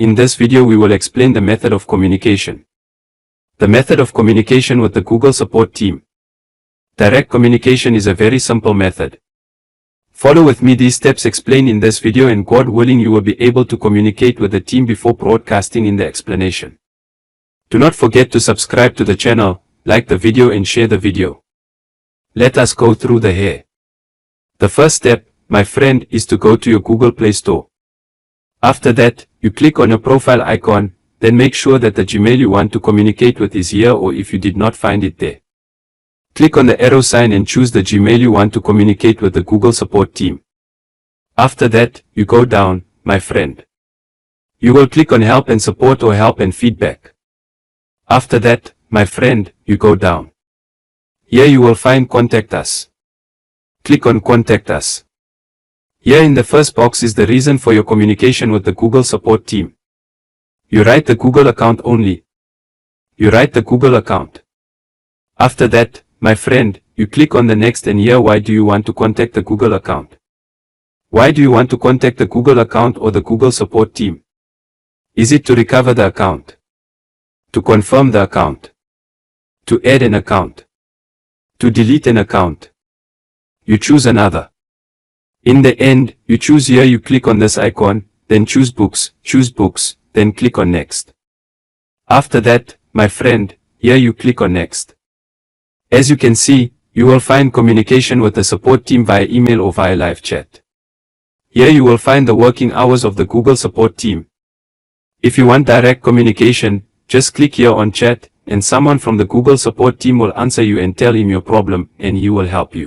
In this video we will explain the method of communication. The method of communication with the Google support team. Direct communication is a very simple method. Follow with me these steps explained in this video, and God willing you will be able to communicate with the team before broadcasting in the explanation. Do not forget to subscribe to the channel, like the video and share the video. Let us go through the here. The first step, my friend, is to go to your Google Play Store. After that, you click on your profile icon, then make sure that the Gmail you want to communicate with is here, or if you did not find it there, click on the arrow sign and choose the Gmail you want to communicate with the Google support team. After that, you go down, my friend. You will click on help and support or help and feedback. After that, my friend, you go down. Here you will find contact us. Click on contact us. Here in the first box is the reason for your communication with the Google support team. You write the Google account only. You write the Google account. After that, my friend, you click on the next, and here why do you want to contact the Google account? Why do you want to contact the Google account or the Google support team? Is it to recover the account? To confirm the account? To add an account? To delete an account? You choose another. In the end, you choose here, you click on this icon, then choose books, then click on next. After that, my friend, here you click on next. As you can see, you will find communication with the support team via email or via live chat. Here you will find the working hours of the Google support team. If you want direct communication, just click here on chat, and someone from the Google support team will answer you and tell him your problem, and he will help you.